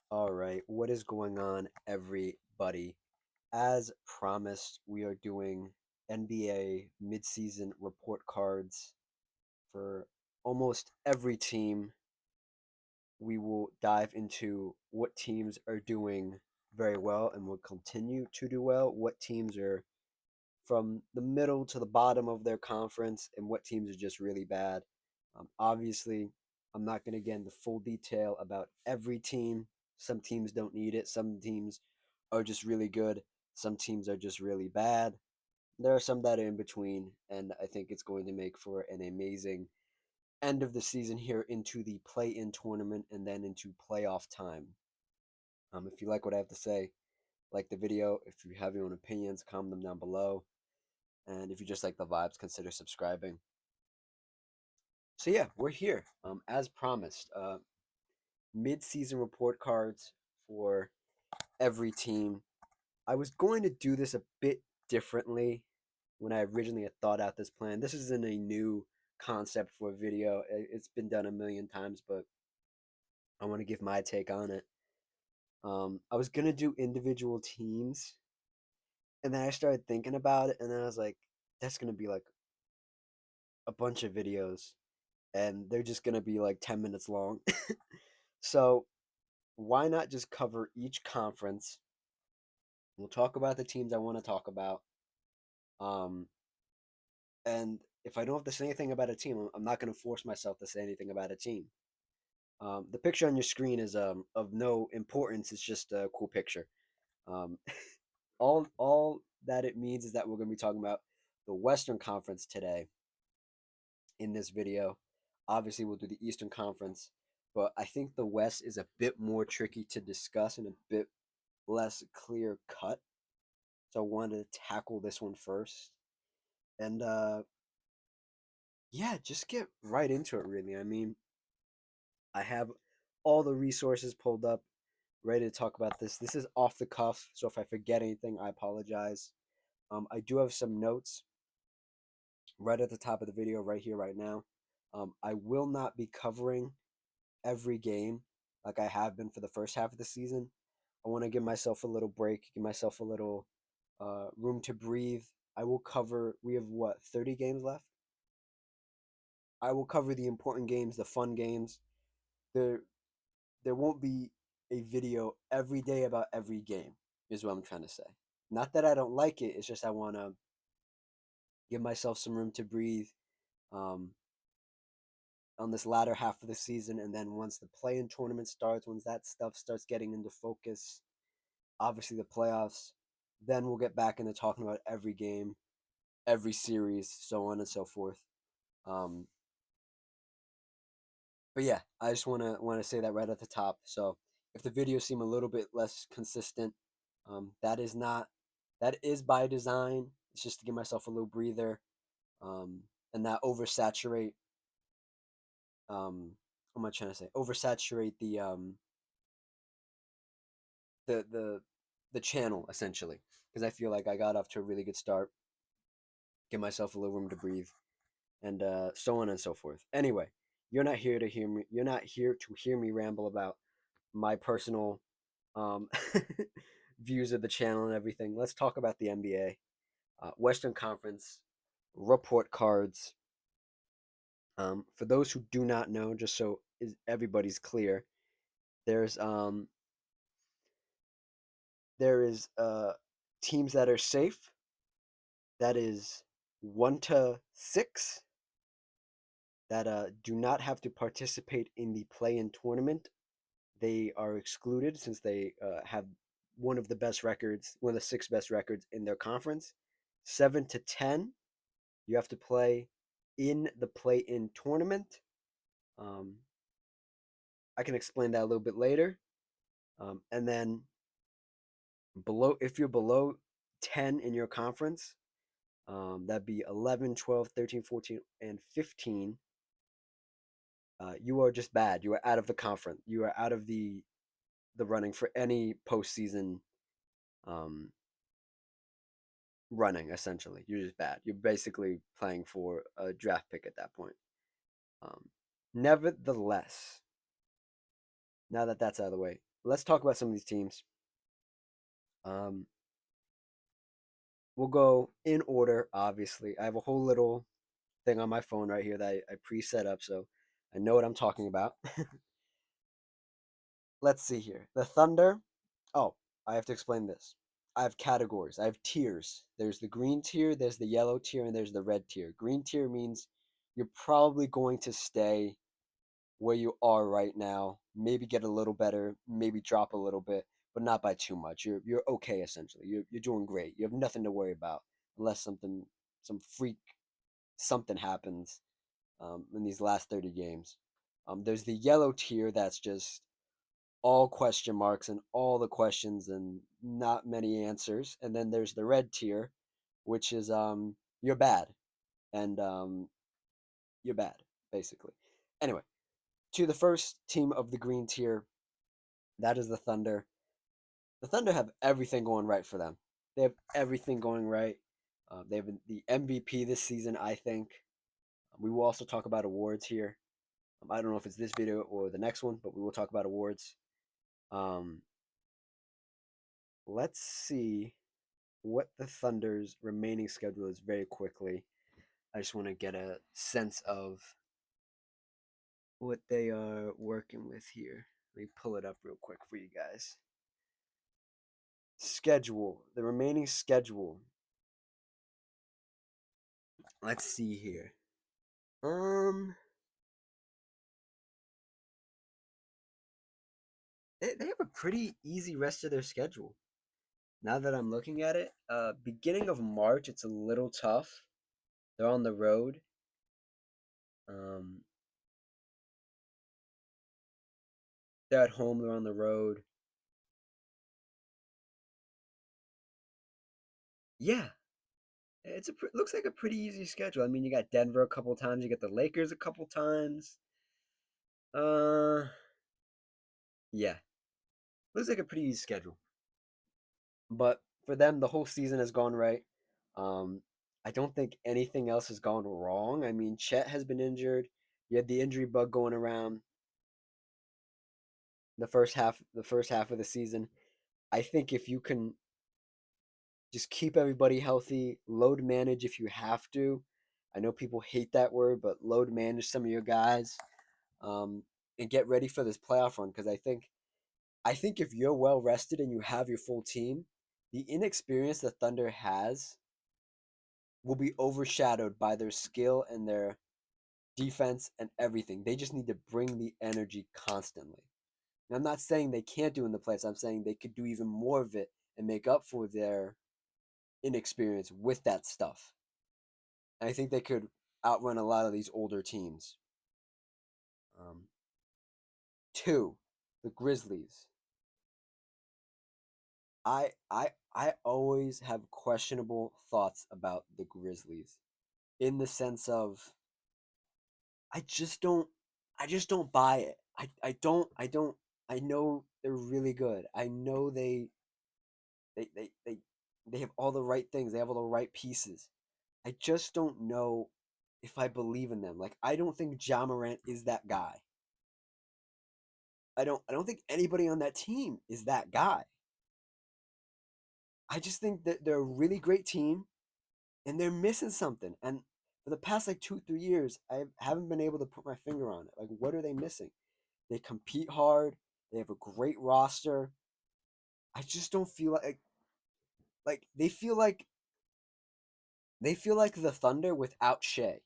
All right, what is going on, everybody? As promised, we are doing NBA midseason report cards for almost every team. We will dive into what teams are doing very well and will continue to do well, what teams are from the middle to the bottom of their conference, and what teams are just really bad. Obviously, I'm not going to get into full detail about every team. Some teams don't need it. Some teams are just really good. Some teams are just really bad. There are some that are in between, and I think it's going to make for an amazing end of the season here into the play-in tournament and then into playoff time. If you like what I have to say, like the video. If you have your own opinions, comment them down below. And if you just like the vibes, consider subscribing. So yeah, we're here. As promised, mid-season report cards for every team. I was going to do this a bit differently when I originally had thought out this plan. This isn't a new concept for a video. It's been done a million times, but I want to give my take on it. I was gonna do individual teams, and then I started thinking about it, and then I was like, that's gonna be like a bunch of videos, and they're just gonna be like 10 minutes long. So why not just cover each conference? We'll talk about the teams I want to talk about. Um, and if I don't have to say anything about a team, I'm not going to force myself to say anything about a team. The picture on your screen is of no importance. It's just a cool picture. Um, all that it means is that we're going to be talking about the Western Conference today in this video. Obviously, we'll do the Eastern Conference, but I think the West is a bit more tricky to discuss and a bit less clear cut. So I wanted to tackle this one first. And yeah, just get right into it, really. I mean, I have all the resources pulled up, ready to talk about this. This is off the cuff, so if I forget anything, I apologize. I do have some notes right at the top of the video, right here, right now. I will not be covering every game like I have been for the first half of the season. I want to give myself a little break, give myself a little room to breathe. I will cover, we have what, 30 games left? I will cover the important games, the fun games. There, there won't be a video every day about every game, is what I'm trying to say. Not that I don't like it, it's just I want to give myself some room to breathe um, on this latter half of the season. And then once the play in tournament starts, once that stuff starts getting into focus, obviously the playoffs, then we'll get back into talking about every game, every series, so on and so forth. Um, but yeah, I just want to say that right at the top. So if the videos seem a little bit less consistent, that is not that is by design. It's just to give myself a little breather, and not oversaturate. What am I trying to say? Oversaturate the the the channel essentially, because I feel like I got off to a really good start. Give myself a little room to breathe, and so on and so forth. Anyway, you're not here to hear me. You're not here to hear me ramble about my personal um, views of the channel and everything. Let's talk about the NBA, Western Conference report cards. For those who do not know, just so everybody's clear, there's there is teams that are safe. That is 1 to 6 that do not have to participate in the play-in tournament. They are excluded since they have one of the best records, one of the 6 best records in their conference. 7 to 10, you have to play in the play-in tournament. Um, I can explain that a little bit later. And then below, if you're below 10 in your conference, that'd be 11, 12, 13, 14, and 15. You are just bad. You are out of the conference. You are out of the running for any postseason um, running. Essentially, you're just bad. You're basically playing for a draft pick at that point. Um, Nevertheless, now that that's out of the way, let's talk about some of these teams. Um, we'll go in order. Obviously, I have a whole little thing on my phone right here that I pre-set up, so I know what I'm talking about. Let's see here. The Thunder. Oh, I have to explain this. I have categories. I have tiers. There's the green tier, there's the yellow tier, and there's the red tier. Green tier means you're probably going to stay where you are right now. Maybe get a little better, maybe drop a little bit, but not by too much. You're okay essentially. You're doing great. You have nothing to worry about unless some freak something happens in these last 30 games. There's the yellow tier that's just all question marks and all the questions and not many answers. And then there's the red tier, which is you're bad and you're bad basically. Anyway, to the first team of the green tier, that is the Thunder. The Thunder have everything going right for them. They have everything going right. They have the MVP this season, I think. We will also talk about awards here. I don't know if it's this video or the next one, but we will talk about awards. Um, let's see what the Thunder's remaining schedule is very quickly. I just want to get a sense of what they are working with here. Let me pull it up real quick for you guys. Schedule, the remaining schedule. Let's see here. Um, they have a pretty easy rest of their schedule. Now that I'm looking at it, beginning of March, it's a little tough. They're on the road. Um, they're at home. They're on the road. Yeah, looks like a pretty easy schedule. I mean, you got Denver a couple times. You got the Lakers a couple times. Uh, yeah, looks like a pretty easy schedule. But for them, the whole season has gone right. Um, I don't think anything else has gone wrong. I mean, Chet has been injured. You had the injury bug going around the first half of the season. I think if you can just keep everybody healthy, load manage if you have to. I know people hate that word, but load manage some of your guys, um, and get ready for this playoff run because I think if you're well rested and you have your full team, the inexperience the Thunder has will be overshadowed by their skill and their defense and everything. They just need to bring the energy constantly. And I'm not saying they can't do in the playoffs. I'm saying they could do even more of it and make up for their inexperience with that stuff. And I think they could outrun a lot of these older teams. Um, Two, the Grizzlies. I always have questionable thoughts about the Grizzlies in the sense of I just don't I just don't buy it. I don't I know they're really good. I know they they they they have all the right things. They have all the right pieces. I just don't know if I believe in them. Like I don't think Ja Morant is that guy. I don't think anybody on that team is that guy. I just think that they're a really great team and they're missing something. And for the past like 2 3 years, I haven't been able to put my finger on it. Like, what are they missing? They compete hard. They have a great roster. I just don't feel like they feel like the Thunder without Shea,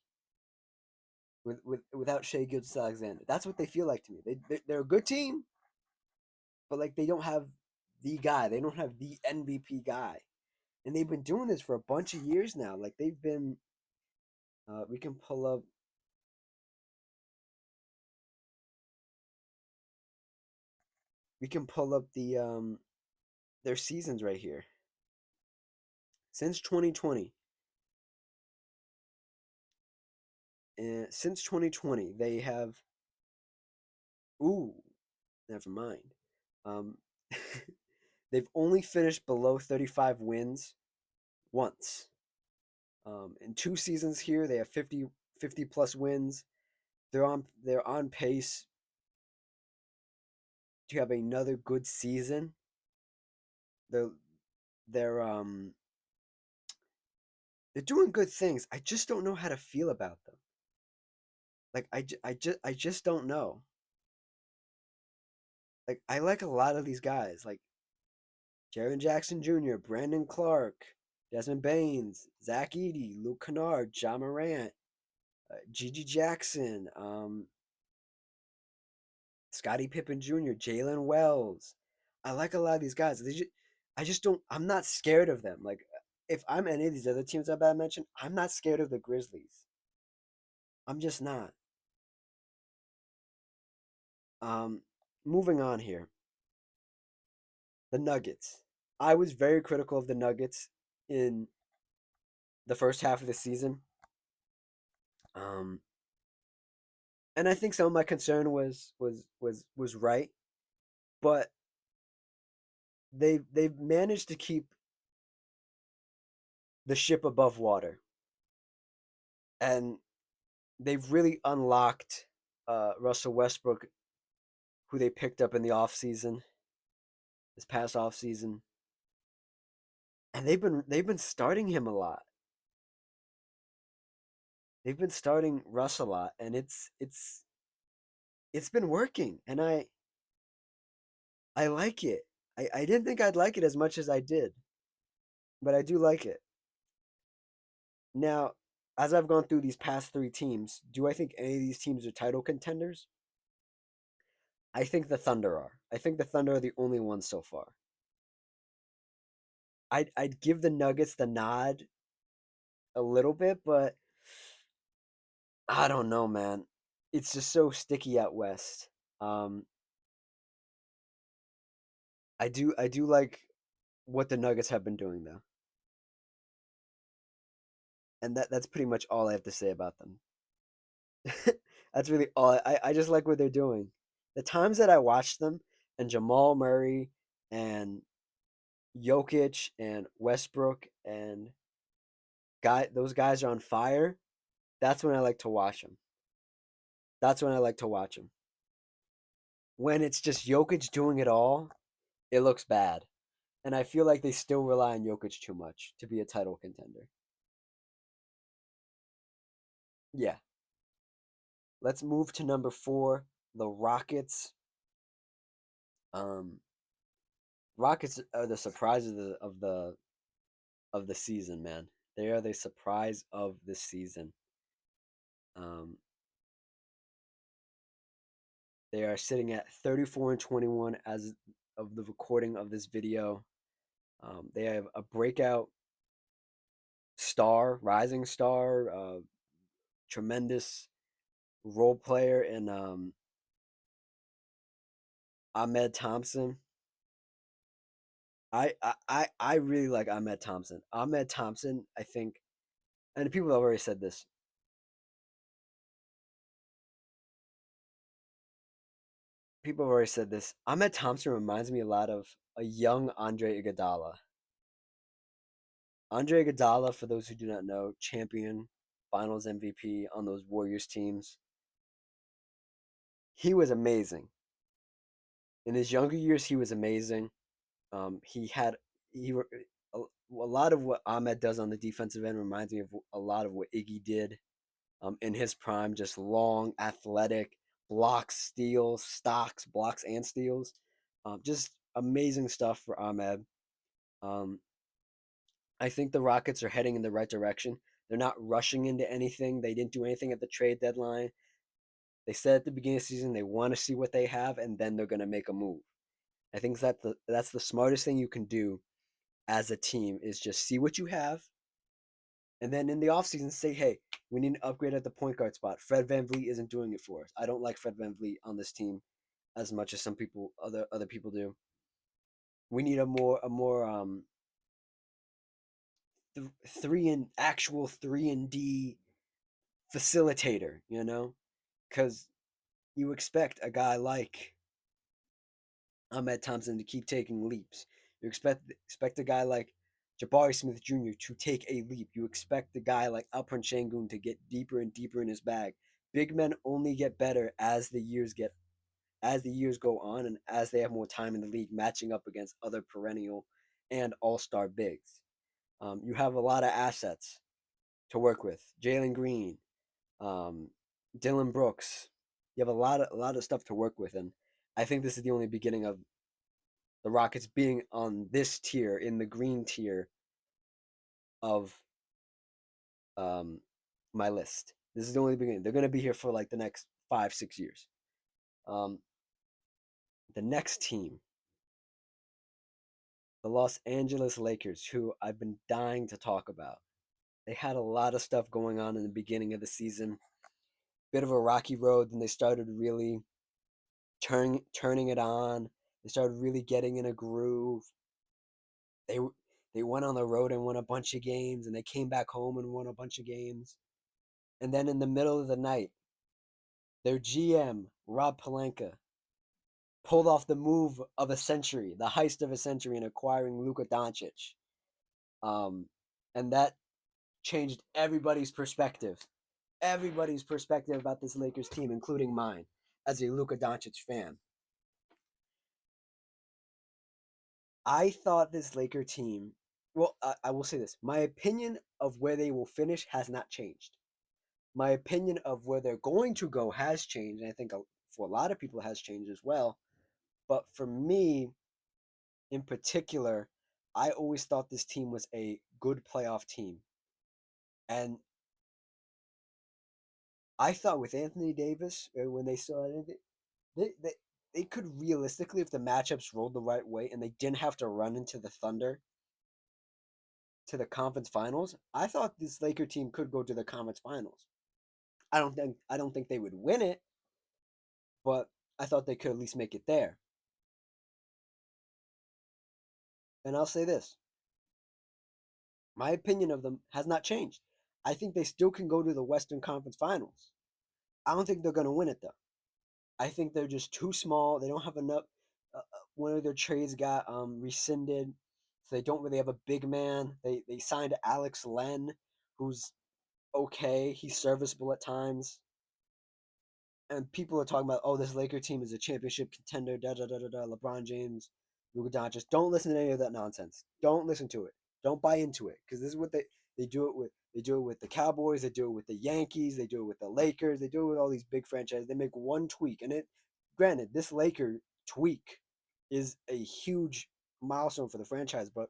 without Shea Gilgeous Alexander. That's what they feel like to me. They're a good team, but like they don't have the guy. They don't have the MVP guy, and they've been doing this for a bunch of years now. Like they've been. We can pull up. We can pull up their seasons right here. Since 2020, they have. Ooh, never mind. Um, they've only finished below 35 wins once. In 2 seasons here, they have 50 plus wins. They're on pace to have another good season. They're they're they're doing good things. I just don't know how to feel about them. Like I just don't know. Like I like a lot of these guys, like Jaron Jackson Jr., Brandon Clark, Desmond Baines, Zach Eady, Luke Kennard, John Morant, Gigi Jackson, Scottie Pippen Jr., Jalen Wells. I like a lot of these guys. I just don't. I'm not scared of them. Like if I'm any of these other teams that I mentioned, I'm not scared of the Grizzlies. I'm just not. Um, moving on here, the Nuggets. I was very critical of the Nuggets in the first half of the season. Um, and I think some of my concern was right, but they've managed to keep the ship above water, and they've really unlocked Russell Westbrook, who they picked up in the off season, this past off season, and they've been starting him a lot. They've been starting Russ a lot, and it's been working, and I like it. I didn't think I'd like it as much as I did, but I do like it. Now, as I've gone through these past three teams, do I think any of these teams are title contenders? I think the Thunder are. I think the Thunder are the only ones so far. I'd give the Nuggets the nod a little bit, but I don't know, man. It's just so sticky out west. Um, I do like what the Nuggets have been doing though, and that's pretty much all I have to say about them. That's really all. I just like what they're doing. The times that I watch them and Jamal Murray and Jokic and Westbrook and those guys are on fire. That's when I like to watch them. That's when I like to watch them. When it's just Jokic doing it all, it looks bad. And I feel like they still rely on Jokic too much to be a title contender. Yeah. Let's move to number 4, the Rockets. Um, Rockets are the surprise of the season, man. They are the surprise of the season. Um, they are sitting at 34-21 as of the recording of this video. They have a breakout star, rising star, tremendous role player in Ahmed Thompson. I really like Ahmed Thompson. Ahmed Thompson, I think, and people have already said this. People have already said this. Ahmed Thompson reminds me a lot of a young Andre Iguodala. Andre Iguodala, for those who do not know, champion, Finals MVP on those Warriors teams. He was amazing. In his younger years, he was amazing. He had he were a lot of what Ahmed does on the defensive end reminds me of a lot of what Iggy did in his prime. Just long, athletic, blocks, steals, stocks, blocks and steals. Just amazing stuff for Ahmed. Um, I think the Rockets are heading in the right direction. They're not rushing into anything. They didn't do anything at the trade deadline. They said at the beginning of the season they want to see what they have, and then they're going to make a move. I think that's the smartest thing you can do as a team is just see what you have, and then in the offseason say, hey, we need an upgrade at the point guard spot. Fred VanVleet isn't doing it for us. I don't like Fred VanVleet on this team as much as some people other people do. We need a more 3 and D facilitator, because you expect a guy like Ahmed Thompson to keep taking leaps. You expect a guy like Jabari Smith Jr. to take a leap. You expect a guy like Alperen Sengun to get deeper and deeper in his bag. Big men only get better as the years as the years go on and as they have more time in the league matching up against other perennial and all-star bigs. You have a lot of assets to work with. Jalen Green, um, Dylan Brooks. You have a lot of stuff to work with, and I think this is the only beginning of the Rockets being on this tier, in the green tier of um, my list. This is the only beginning. They're going to be here for like the next 5, 6 years. Um, the next team, the Los Angeles Lakers, who I've been dying to talk about. They had a lot of stuff going on in the beginning of the season. Bit of a rocky road, then they started really turning it on. They started really getting in a groove. They they went on the road and won a bunch of games, and they came back home and won a bunch of games. And then in the middle of the night, their GM Rob Pelinka pulled off the move of a century, the heist of a century, in acquiring Luka Doncic. Um, and that changed everybody's perspective about this Lakers team, including mine, as a Luka Doncic fan. I thought this Laker team. Well, I will say this: my opinion of where they will finish has not changed. My opinion of where they're going to go has changed, and I think for a lot of people it has changed as well. But for me, in particular, I always thought this team was a good playoff team, and I thought with Anthony Davis when they started it, they they could realistically, if the matchups rolled the right way and they didn't have to run into the Thunder to the conference finals, I thought this Laker team could go to the conference finals. I don't think they would win it, but I thought they could at least make it there. And I'll say this: my opinion of them has not changed. I think they still can go to the Western Conference Finals. I don't think they're going to win it though. I think they're just too small. They don't have enough. One of their trades got rescinded, so they don't really have a big man. They signed Alex Len, who's okay. He's serviceable at times. And people are talking about, oh, this Laker team is a championship contender, da da da da da. LeBron James, Luka Doncic. Don't listen to any of that nonsense. Don't listen to it. Don't buy into it, because this is what they do it with. They do it with the Cowboys. They do it with the Yankees. They do it with the Lakers. They do it with all these big franchises. They make one tweak, and it. Granted, this Laker tweak is a huge milestone for the franchise, but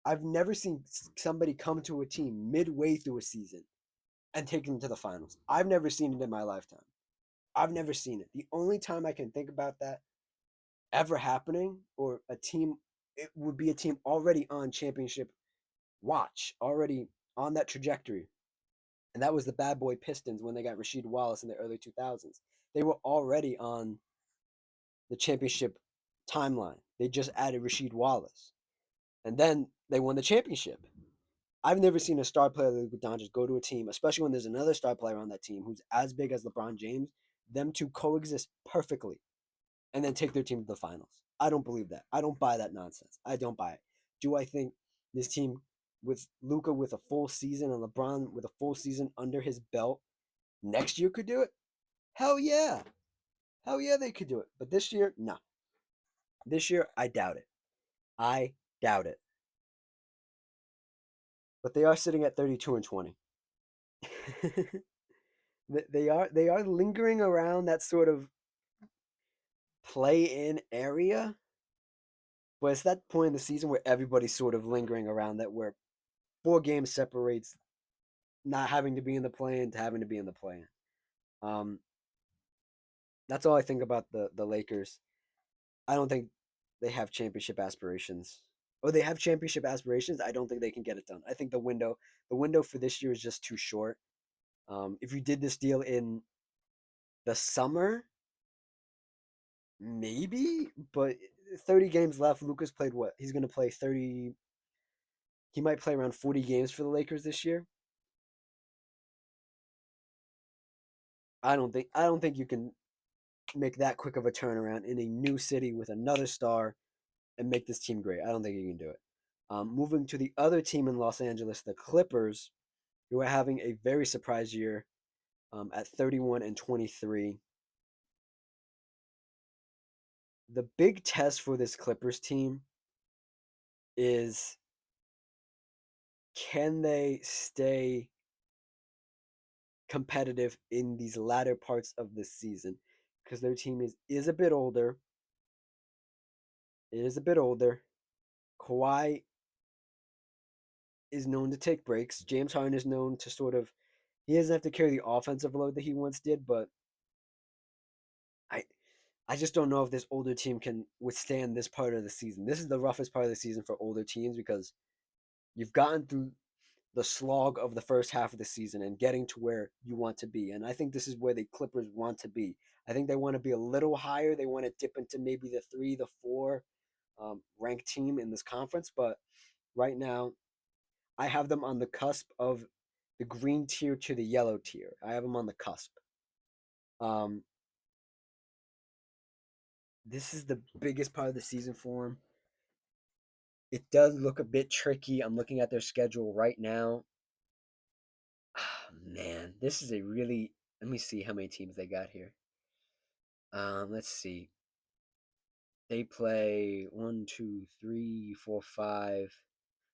I've never seen somebody come to a team midway through a season and take them to the finals. I've never seen it in my lifetime. I've never seen it. The only time I can think about that ever happening, or a team, it would be a team already on championship watch, already on that trajectory. And that was the bad boy Pistons when they got Rasheed Wallace in the early 2000s. They were already on the championship timeline. They just added Rasheed Wallace. And then they won the championship. I've never seen a star player like Doncic go to a team, especially when there's another star player on that team who's as big as LeBron James, them two coexist perfectly and then take their team to the finals. I don't believe that. I don't buy that nonsense. I don't buy it. Do I think this team with Luka with a full season and LeBron with a full season under his belt next year could do it? Hell yeah. Hell yeah, they could do it. But this year, no. This year, I doubt it. I doubt it. But they are sitting at 32 and 20. They are lingering around that sort of play in area. But it's that point in the season where everybody's sort of lingering around that, where 4 games separates not having to be in the play-in to having to be in the play-in. Um, that's all I think about the Lakers. I don't think they have championship aspirations. Or they have championship aspirations. I don't think they can get it done. I think the window for this year is just too short. If you did this deal in the summer, maybe, but 30 games left. Lucas played what? He's going to play 30. He might play around 40 games for the Lakers this year. I don't think you can make that quick of a turnaround in a new city with another star and make this team great. I don't think you can do it. Moving to the other team in Los Angeles, the Clippers, who are having a very surprise year at 31 and 23. The big test for this Clippers team is, can they stay competitive in these latter parts of the season? Because their team is a bit older. It is a bit older. Kawhi is known to take breaks. James Harden is known to sort of, he doesn't have to carry the offensive load that he once did, but I I just don't know if this older team can withstand this part of the season. This is the roughest part of the season for older teams because you've gotten through the slog of the first half of the season and getting to where you want to be. And I think this is where the Clippers want to be. I think they want to be a little higher. They want to dip into maybe the 3, the 4 ranked team in this conference. But right now, I have them on the cusp of the green tier to the yellow tier. I have them on the cusp. Um, this is the biggest part of the season for them. It does look a bit tricky. I'm looking at their schedule right now. Oh, man, this is a really. Let me see how many teams they got here. Let's see. They play 1, 2, 3, 4, 5.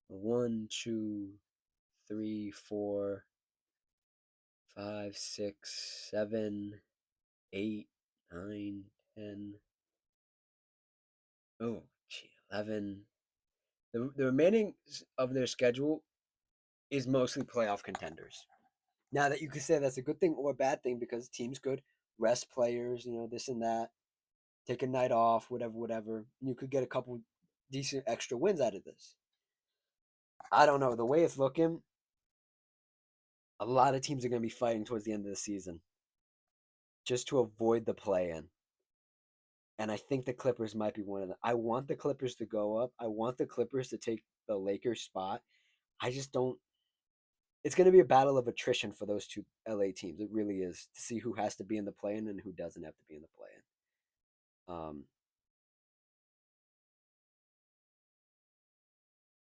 1, 2, 3, 4, 5, 6, 7, 8, 9, 10. Oh, gee, 11. The remaining of their schedule is mostly playoff contenders. Now that you could say that's a good thing or a bad thing because teams could rest players, this and that, take a night off, whatever, whatever. You could get a couple decent extra wins out of this. I don't know. The way it's looking, a lot of teams are going to be fighting towards the end of the season just to avoid the play in. And I think the Clippers might be one of them. I want the Clippers to go up. I want the Clippers to take the Lakers spot. I just don't. It's going to be a battle of attrition for those two LA teams. It really is, to see who has to be in the play in and who doesn't have to be in the play in.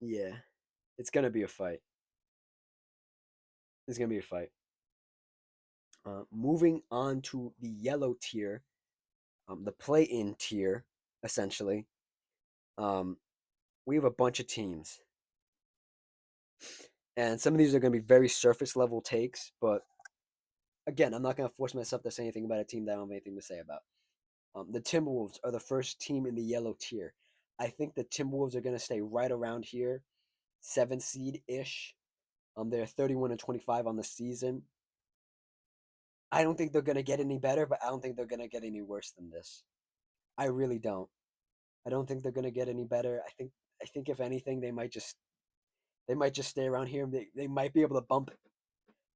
Yeah, it's going to be a fight. It's going to be a fight. Moving on to the yellow tier, the play in tier, essentially. Um, we have a bunch of teams. And some of these are going to be very surface level takes, but again, I'm not going to force myself to say anything about a team that I don't have anything to say about. The Timberwolves are the first team in the yellow tier. I think the Timberwolves are going to stay right around here, 7 seed ish. They're 31-25 on the season. I don't think they're going to get any better, but I don't think they're going to get any worse than this. I really don't. I don't think they're going to get any better. I think if anything, they might just stay around here. They might be able to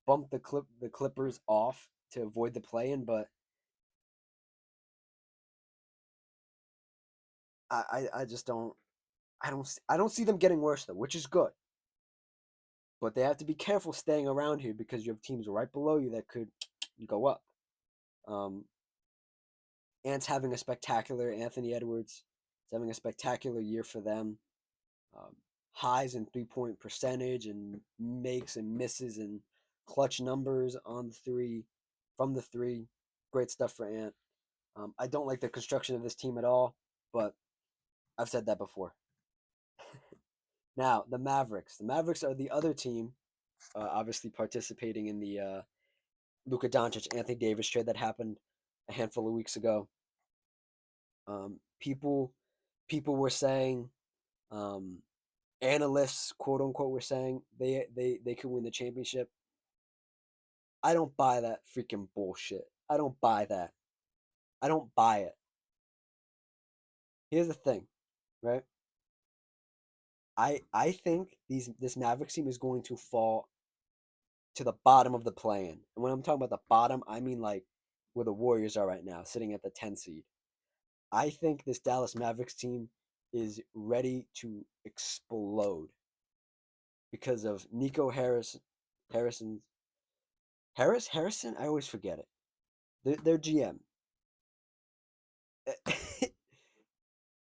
bump the Clippers off to avoid the play in, but I just don't see them getting worse though, which is good. But they have to be careful staying around here because you have teams right below you that could go up. Um, Ants having a spectacular Anthony Edwards. It's having a spectacular year for them. Um, Highs in 3-point percentage and makes and misses and clutch numbers on the three, from the three. Great stuff for Ant. I don't like the construction of this team at all, but I've said that before. Now, the Mavericks. The Mavericks are the other team, obviously participating in the Luka Doncic, Anthony Davis trade that happened a handful of weeks ago. People were saying, um, analysts, quote unquote, were saying they could win the championship. I don't buy that freaking bullshit. I don't buy that. I don't buy it. Here's the thing, right? I think this Mavericks team is going to fall to the bottom of the play-in. And when I'm talking about the bottom, I mean like where the Warriors are right now, sitting at the 10 seed. I think this Dallas Mavericks team is ready to explode because of Nico Harrison, Harrison. I always forget it. Their GM.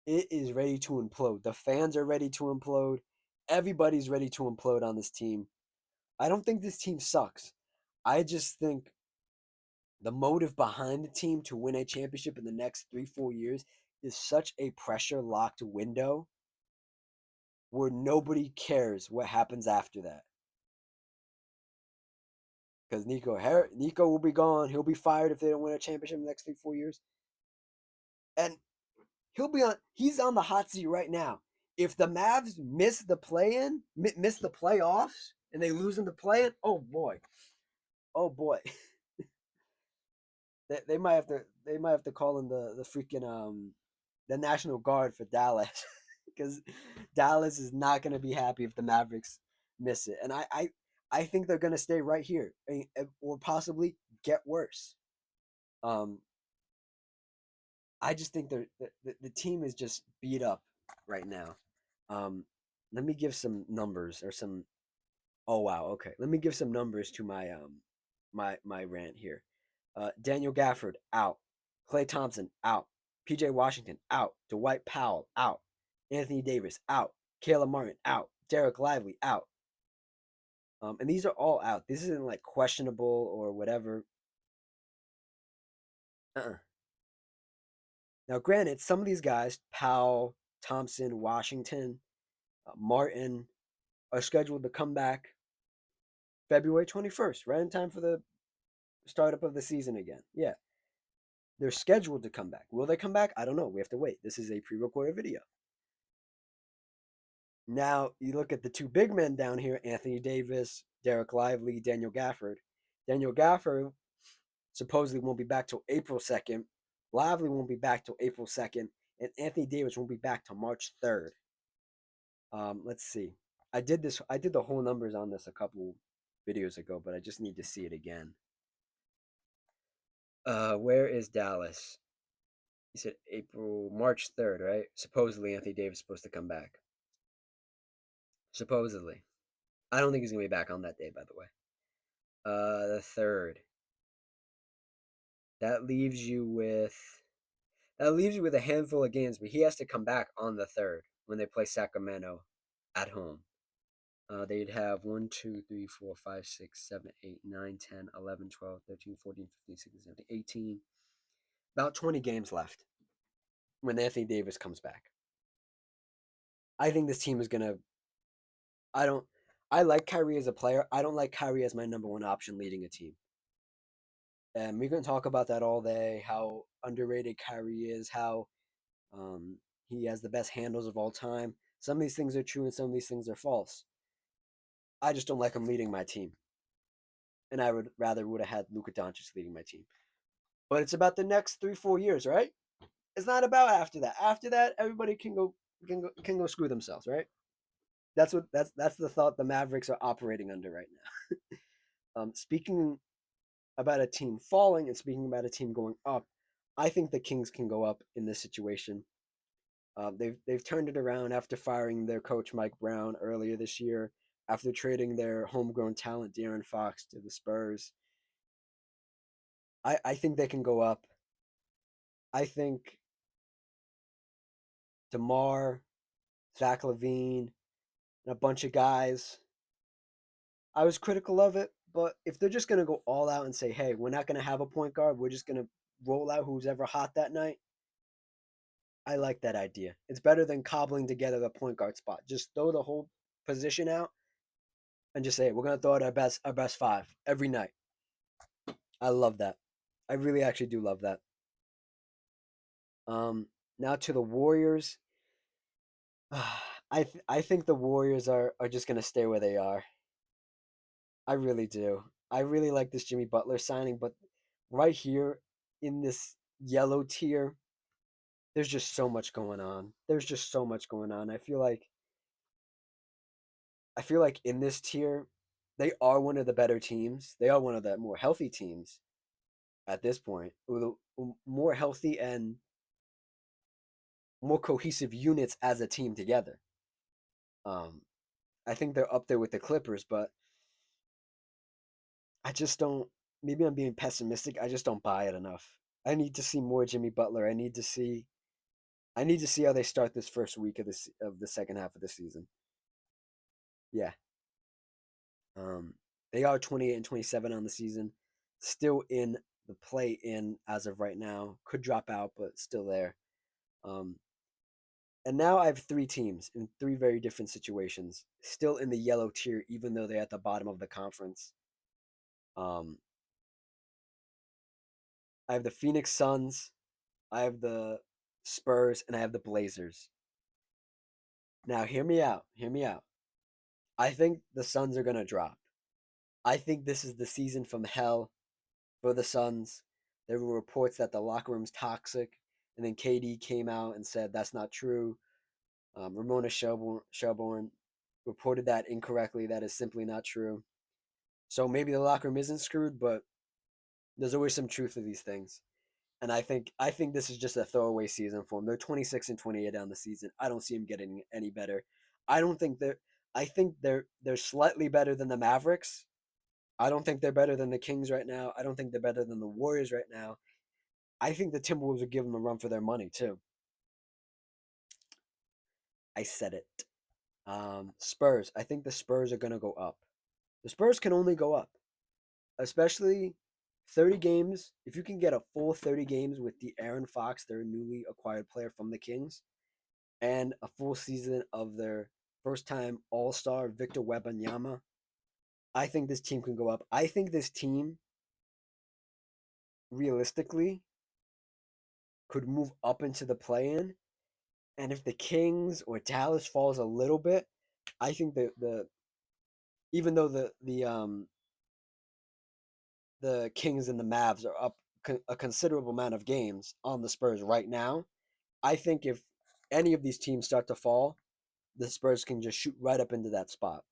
It is ready to implode. The fans are ready to implode. Everybody's ready to implode on this team. I don't think this team sucks. I just think the motive behind the team to win a championship in the next 3, 4 years is such a pressure locked window where nobody cares what happens after that. Because Nico will be gone. He'll be fired if they don't win a championship in the next 3, 4 years. And he's on the hot seat right now. If the Mavs miss the miss the playoffs, and they lose in the play-in, oh boy, they might have to call in the freaking the National Guard for Dallas because Dallas is not going to be happy if the Mavericks miss it, and I think they're going to stay right here or possibly get worse. Um, I just think the team is just beat up right now. Um, Let me give some numbers or some. Oh wow, okay. Let me give some numbers to my rant here. Daniel Gafford out, Klay Thompson out, P.J. Washington out, Dwight Powell out, Anthony Davis out, Caleb Martin out, Derek Lively out. And these are all out. This isn't like questionable or whatever. Uh-uh. Now, granted, some of these guys, Powell, Thompson, Washington, Martin, are scheduled to come back February 21st, right in time for the startup of the season again. Yeah, they're scheduled to come back. Will they come back? I don't know. We have to wait. This is a pre recorded video. Now, you look at the two big men down here Anthony Davis, Derek Lively, Daniel Gafford. Daniel Gafford supposedly won't be back till April 2nd. Lively won't be back till April 2nd. And Anthony Davis won't be back till March 3rd. Let's see. I did the whole numbers on this a couple videos ago, but I just need to see it again. Where is Dallas? You said March 3rd, right? Supposedly Anthony Davis is supposed to come back. Supposedly. I don't think he's gonna be back on that day, by the way. The 3rd. That leaves you with a handful of games, but he has to come back on the 3rd when they play Sacramento at home. They'd have 1, 2, 3, 4, 5, 6, 7, 8, 9, 10, 11, 12, 13, 14, 15, 16, 17, 18. About 20 games left when Anthony Davis comes back. I think this team is gonna. I don't. I like Kyrie as a player. I don't like Kyrie as my number one option leading a team. And we can talk about that all day. How underrated Kyrie is. How he has the best handles of all time. Some of these things are true and some of these things are false. I just don't like him leading my team, and I would have had Luka Doncic leading my team. But it's about the next 3, 4 years, right? It's not about after that. After that, everybody can go screw themselves, right? That's the thought the Mavericks are operating under right now. Speaking about a team falling and speaking about a team going up, I think the Kings can go up in this situation. They've turned it around after firing their coach Mike Brown earlier this year, after trading their homegrown talent De'Aaron Fox to the Spurs. I think they can go up. I think DeMar, Zach LaVine, and a bunch of guys. I was critical of it, but if they're just gonna go all out and say, "Hey, we're not gonna have a point guard. We're just gonna roll out who's ever hot that night," I like that idea. It's better than cobbling together the point guard spot. Just throw the whole position out and just say, "We're gonna throw out our best five every night." I love that. I really actually do love that. Now to the Warriors. I think the Warriors are just gonna stay where they are. I really do. I really like this Jimmy Butler signing, but right here in this yellow tier, there's just so much going on. There's just so much going on. I feel like in this tier, they are one of the better teams. They are one of the more healthy teams at this point, with more healthy and more cohesive units as a team together. Um, I think they're up there with the Clippers, but I just don't. Maybe I'm being pessimistic. I just don't buy it enough. I need to see more Jimmy Butler. I need to see how they start this first week of the second half of the season. Yeah. Um, they are 28 and 27 on the season, still in the play in as of right now. Could drop out, but still there. Um, and now I have three teams in three very different situations, still in the yellow tier, even though they're at the bottom of the conference. Um, I have the Phoenix Suns, I have the Spurs, and I have the Blazers. Now, hear me out. Hear me out. I think the Suns are going to drop. I think this is the season from hell for the Suns. There were reports that the locker room's toxic, and then KD came out and said that's not true. Ramona Shelburne reported that incorrectly. That is simply not true. So maybe the locker room isn't screwed, but there's always some truth to these things. And I think this is just a throwaway season for them. They're 26-28 down the season. I don't see them getting any better. I don't think they're. I think they're slightly better than the Mavericks. I don't think they're better than the Kings right now. I don't think they're better than the Warriors right now. I think the Timberwolves would give them a run for their money too. I said it. Spurs. I think the Spurs are gonna go up. The Spurs can only go up, especially 30 games. If you can get a full 30 games with the Aaron Fox, their newly acquired player from the Kings, and a full season of their first time All Star Victor Wembanyama, I think this team can go up. I think this team realistically could move up into the play in. And if the Kings or Dallas falls a little bit, I think the even though the Kings and the Mavs are up a considerable amount of games on the Spurs right now, I think if any of these teams start to fall, the Spurs can just shoot right up into that spot.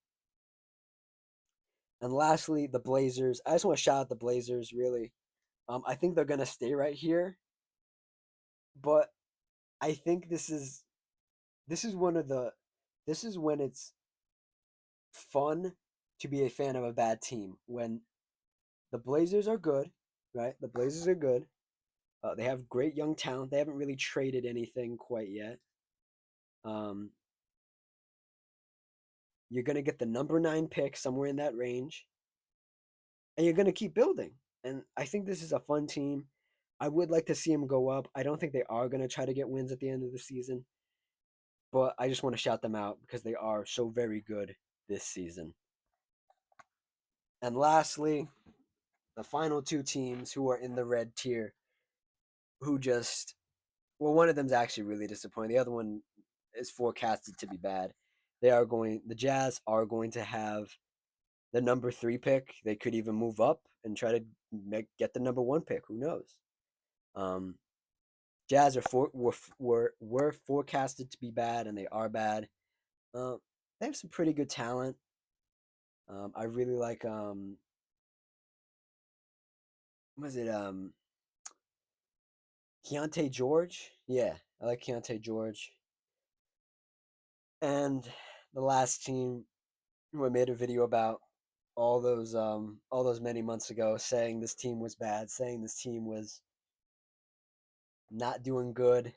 And lastly, the Blazers. I just want to shout out the Blazers. Really, I think they're gonna stay right here, but I think this is one of the this is when it's fun to be a fan of a bad team when the Blazers are good, right? The Blazers are good. They have great young talent. They haven't really traded anything quite yet. Um, you're gonna get the number 9 pick somewhere in that range, and you're gonna keep building. And I think this is a fun team. I would like to see them go up. I don't think they are gonna try to get wins at the end of the season, but I just want to shout them out because they are so very good this season. And lastly, the final two teams who are in the red tier, who just well, one of them's actually really disappointing. The other one is forecasted to be bad. The Jazz are going to have the number 3 pick. They could even move up and try to get the number 1 pick. Who knows? Um, Jazz were forecasted to be bad, and they are bad. Uh, they have some pretty good talent. I really like was it Keontae George? Yeah, I like Keontae George. And the last team who I made a video about all those many months ago, saying this team was bad, saying this team was not doing good.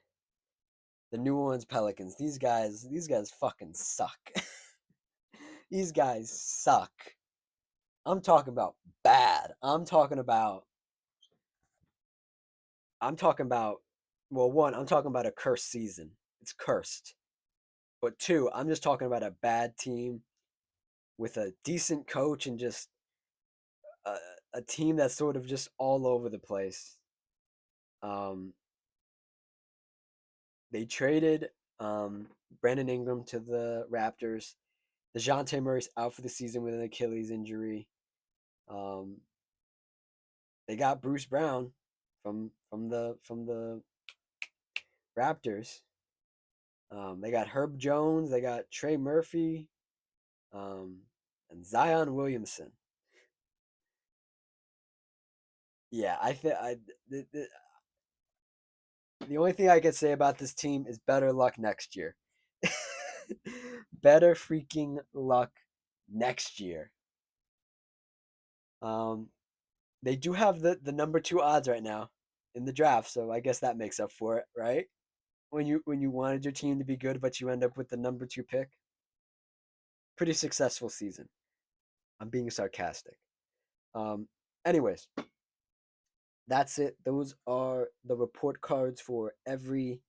The New Orleans Pelicans. These guys fucking suck. These guys suck. I'm talking about bad. I'm talking about well, one, I'm talking about a cursed season. It's cursed. But two, I'm just talking about a bad team with a decent coach and just a, a team that's sort of just all over the place. Um, they traded Brandon Ingram to the Raptors. DeJounte Murray's out for the season with an Achilles injury. Um, they got Bruce Brown from the Raptors. They got Herb Jones. They got Trey Murphy, um, and Zion Williamson. Yeah, I think the only thing I could say about this team is better luck next year. Better freaking luck next year. Um, they do have the number 2 odds right now in the draft, so I guess that makes up for it, right? When you wanted your team to be good, but you end up with the number 2 pick. Pretty successful season. I'm being sarcastic. Um, anyways, that's it. Those are the report cards for every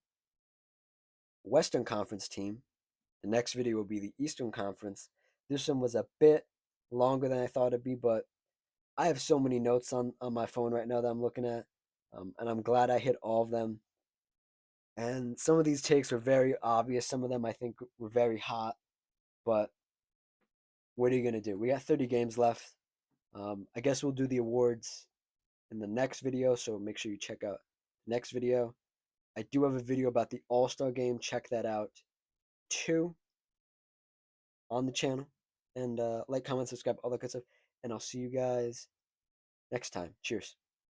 Western Conference team. The next video will be the Eastern Conference. This one was a bit longer than I thought it'd be, but I have so many notes on my phone right now that I'm looking at, and I'm glad I hit all of them. And some of these takes were very obvious. Some of them I think were very hot, but what are you gonna do? We got 30 games left. I guess we'll do the awards in the next video, so make sure you check out the next video. I do have a video about the All-Star game. Check that out too on the channel. And like, comment, subscribe, all that good stuff. And I'll see you guys next time. Cheers.